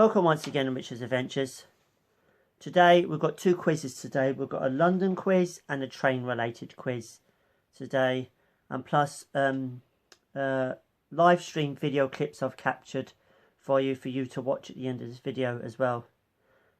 Welcome once again to Richard's Adventures. Today we've got two quizzes today. We've got a London quiz and a train related quiz today, and plus live stream video clips I've captured for you to watch at the end of this video as well.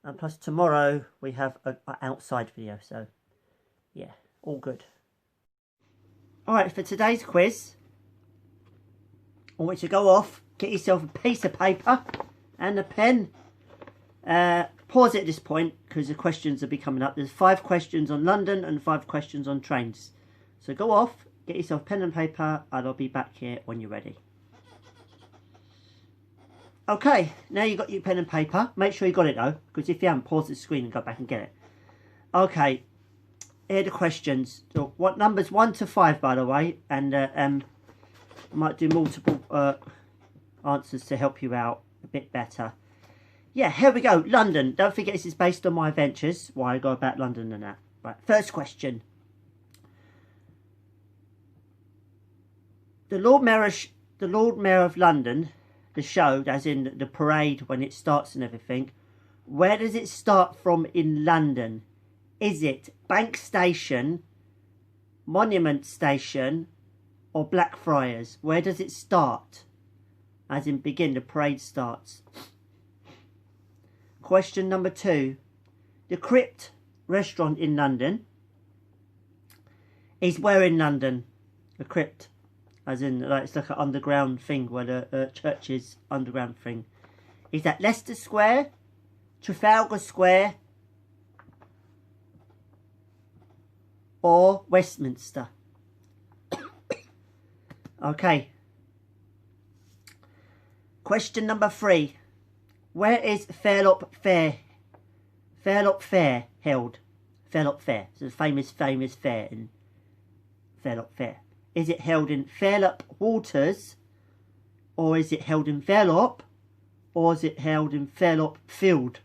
And plus tomorrow we have an outside video, so yeah, all good. Alright, for today's quiz, I want you to go off, get yourself a piece of paper and a pen. Pause it at this point because the questions will be coming up. There's 5 questions on London and 5 questions on trains. So go off, get yourself pen and paper, and I'll be back here when you're ready. Okay, now you've got your pen and paper. Make sure you got it though, because if you haven't, pause the screen and go back and get it. Okay, here are the questions. So, what numbers 1 to 5, by the way, and I might do multiple answers to help you out a bit better. Yeah, here we go. London. Don't forget this is based on my adventures, why I go about London and that. Right, first question. The Lord Mayor of London, the show, as in the parade when it starts and everything, where does it start from in London? Is it Bank Station, Monument Station, or Blackfriars? Where does it start? As in begin, the parade starts. Question number 2. The Crypt restaurant in London is where in London? The Crypt, as in like it's like an underground thing where the church is underground thing. Is that Leicester Square, Trafalgar Square, or Westminster? Okay. Question number 3. Where is Fairlop Fair held? Fairlop Fair. It's a famous fair in Fairlop Fair. Is it held in Fairlop Waters, or is it held in Fairlop, or is it held in Fairlop Field?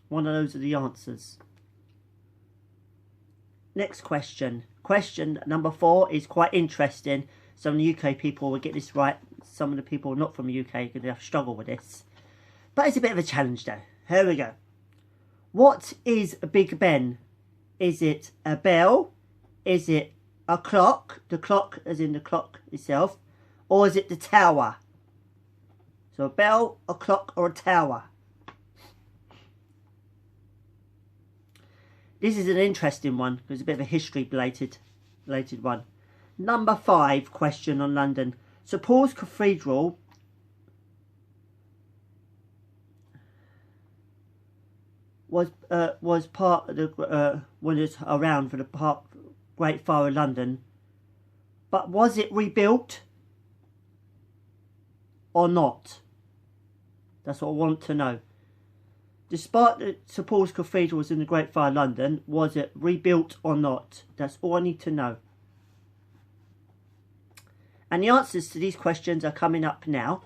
One of those are the answers. Next question. Question number 4 is quite interesting. Some of the UK people will get this right. Some of the people not from the UK are going to have to struggle with this. But it's a bit of a challenge though. Here we go. What is Big Ben? Is it a bell? Is it a clock? The clock as in the clock itself. Or is it the tower? So a bell, a clock, or a tower. This is an interesting one because it's a bit of a history related one. Number 5 question on London. St Paul's Cathedral was part of the when it's around for the Great Fire of London, but was it rebuilt or not? That's what I want to know. Despite that St Paul's Cathedral was in the Great Fire of London, was it rebuilt or not? That's all I need to know. And the answers to these questions are coming up now.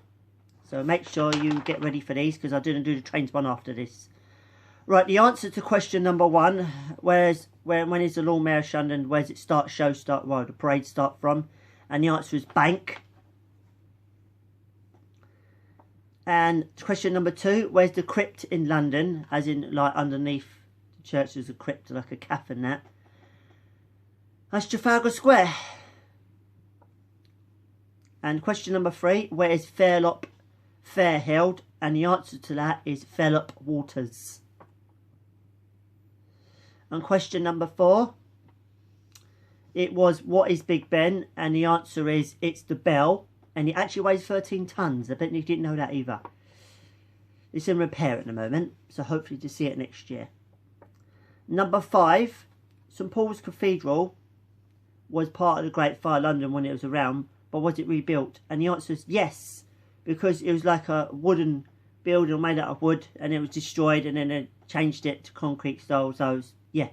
So make sure you get ready for these because I didn't do the trains one after this. Right, the answer to question number 1, when is the Lord Mayor of London, where does it start, the parade start from? And the answer is Bank. And question number 2, where's the crypt in London? As in, like, underneath the church there's a crypt, like a cafe and that. That's Trafalgar Square. And question number 3, where is Fairlop Fair held? And the answer to that is Fairlop Waters. And question number 4, it was what is Big Ben? And the answer is it's the bell. And it actually weighs 13 tons. I bet you didn't know that either. It's in repair at the moment, so hopefully to see it next year. Number 5, St Paul's Cathedral was part of the Great Fire of London when it was around, but was it rebuilt? And the answer is yes, because it was like a wooden building made out of wood, and it was destroyed, and then they changed it to concrete style. So yeah,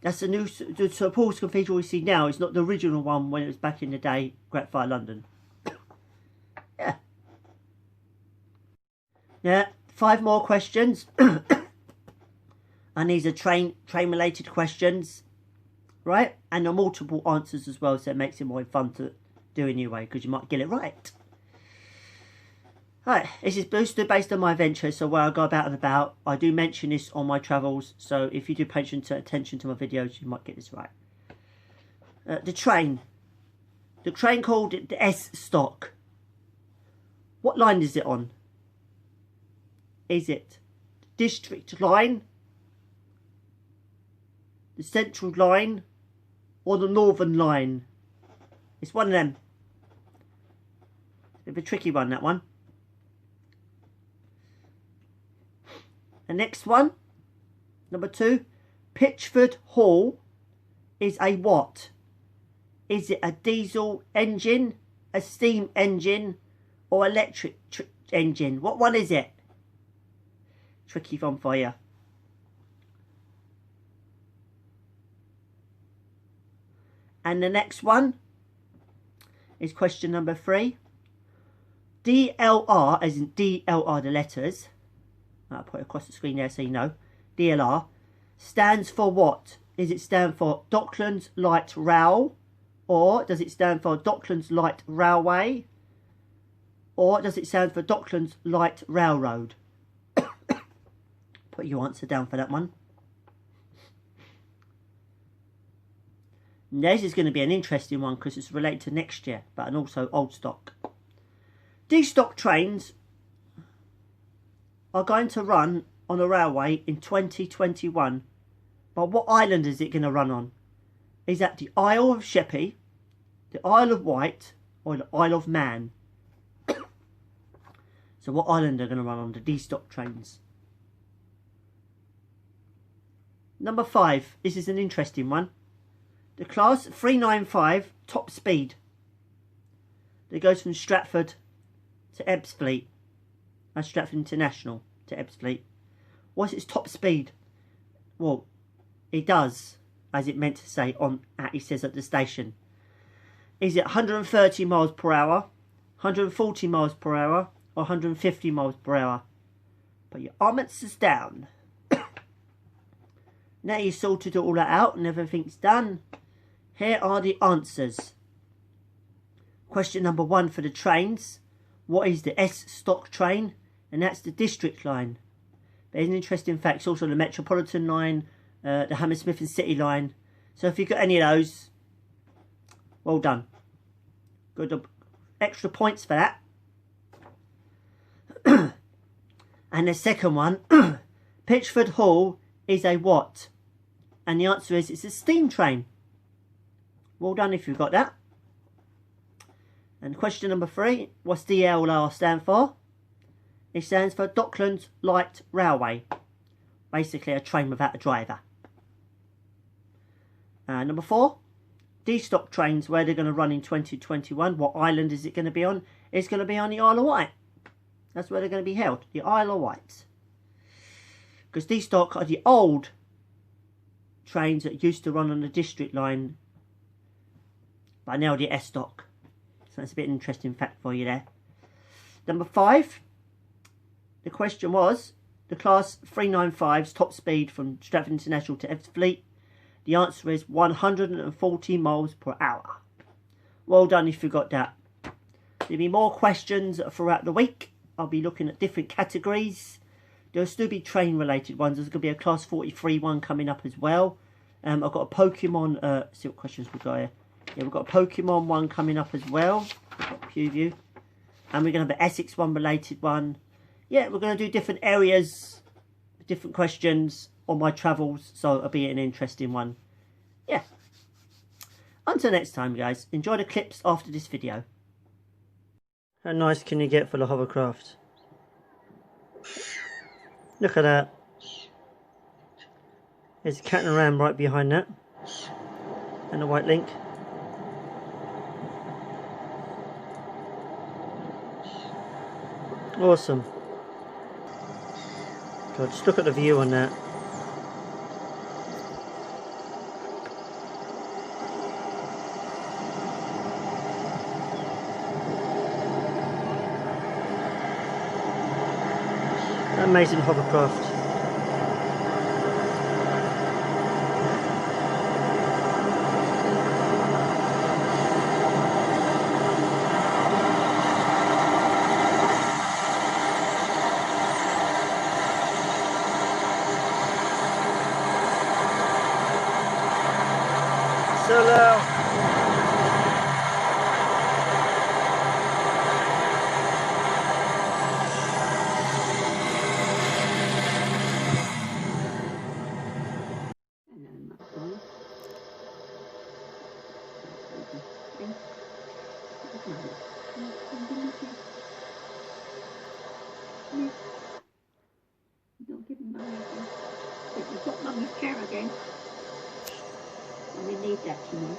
that's the new St Paul's Cathedral we see now. It's not the original one when it was back in the day, Great Fire of London. Yeah. Yeah, 5 more questions. And these are train related questions, right? And they're multiple answers as well, so it makes it more fun to do anyway, because you might get it right. Right, this is boosted based on my adventures, so where I go about and about. I do mention this on my travels, so if you do pay attention to my videos, you might get this right. The train. The train called the S stock. What line is it on? Is it the District line, the Central line, or the Northern line? It's one of them. It's a bit of a tricky one, that one. The next one, number 2, Pitchford Hall is a what? Is it a diesel engine, a steam engine, or electric engine? What one is it? Tricky one for you. And the next one is question number 3. DLR, as in DLR, the letters. I'll put it across the screen there so you know. DLR stands for what? Does it stand for Docklands Light Rail? Or does it stand for Docklands Light Railway? Or does it stand for Docklands Light Railroad? Put your answer down for that one. This is going to be an interesting one because it's related to next year, but and also old stock. These stock trains are going to run on a railway in 2021. But what island is it going to run on? Is that the Isle of Sheppey, the Isle of Wight, or the Isle of Man? So what island are going to run on the D-stock trains? Number 5. This is an interesting one. The class 395 top speed. That goes from Stratford to Ebbsfleet. That's Stratford International to Ebbsfleet. What's its top speed? Well, it does, as it meant to say on, it says at the station. Is it 130 miles per hour, 140 miles per hour, or 150 miles per hour? Put your answers down. Now you've sorted all that out and everything's done. Here are the answers. Question number 1 for the trains. What is the S stock train? And that's the District line. There's an interesting fact. It's also the Metropolitan line, the Hammersmith and City line. So if you've got any of those, well done. Good extra points for that. And the second one, Pitchford Hall is a what? And the answer is it's a steam train. Well done if you've got that. And question number 3, what's DLR stand for? It stands for Docklands Light Railway. Basically a train without a driver. Number 4, D-stock trains, where they're going to run in 2021. What island is it going to be on? It's going to be on the Isle of Wight. That's where they're going to be held, the Isle of Wight. Because D-stock are the old trains that used to run on the District line, but now the S-stock. So that's a bit of an interesting fact for you there. Number 5, the question was, the class 395's top speed from Stratford International to Ebbsfleet. The answer is 140 miles per hour. Well done if you got that. There'll be more questions throughout the week. I'll be looking at different categories. There'll still be train related ones. There's going to be a class 43 one coming up as well. I've got a Pokemon, see what questions we've got here. Yeah, we've got a Pokemon one coming up as well. We've got a few of you. And we're going to have an Essex one related one. Yeah, we're going to do different areas, different questions on my travels. So it'll be an interesting one. Yeah. Until next time, guys. Enjoy the clips after this video. How nice can you get for the hovercraft? Look at that. There's a cat and ram right behind that. And a white link. Awesome. God, just look at the view on that. Amazing hovercraft. So low. Don't give him money again. But you've got Mummy's chair again. And we need that, you know.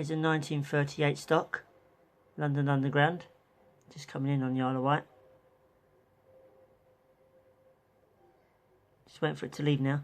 It's a 1938 stock, London Underground, just coming in on the Isle of Wight. Just waiting for it to leave now.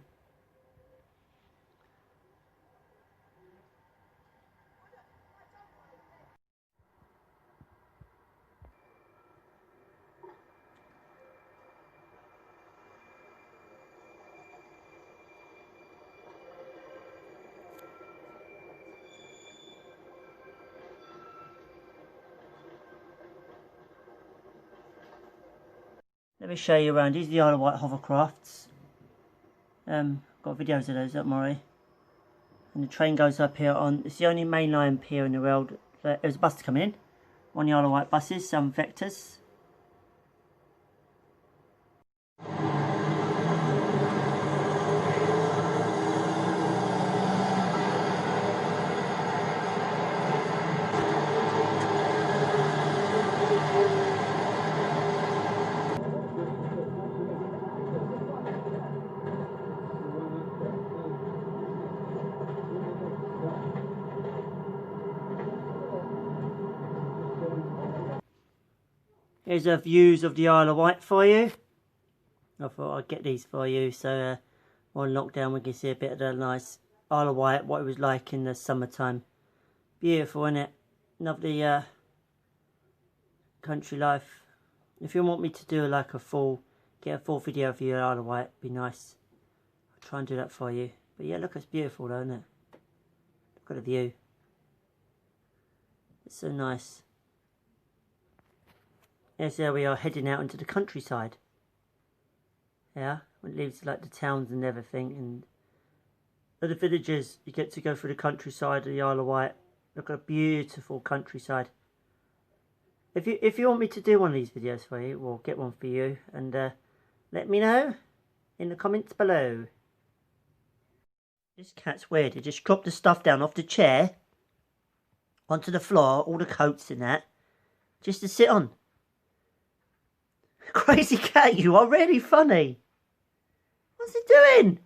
Let me show you around. These are the Isle of Wight hovercrafts. Got videos of those, don't worry. And the train goes up here on, it's the only mainline pier in the world. There's a bus coming in. On the Isle of Wight buses, some vectors. Here's a views of the Isle of Wight for you. I thought I'd get these for you, so on lockdown we can see a bit of the nice Isle of Wight, what it was like in the summertime. Beautiful, isn't it? Lovely country life. If you want me to do like get a full video of you at Isle of Wight, it'd be nice. I'll try and do that for you. But yeah, look, it's beautiful though, isn't it? Look at the view. It's so nice. Yes, there we are, heading out into the countryside. Yeah, it leaves like the towns and everything, and at the villages you get to go through the countryside of the Isle of Wight. Look at a beautiful countryside. If you want me to do one of these videos for you, we'll get one for you, and let me know in the comments below. This cat's weird. It just dropped the stuff down off the chair onto the floor, all the coats and that, just to sit on. Crazy cat, you are really funny. What's it doing?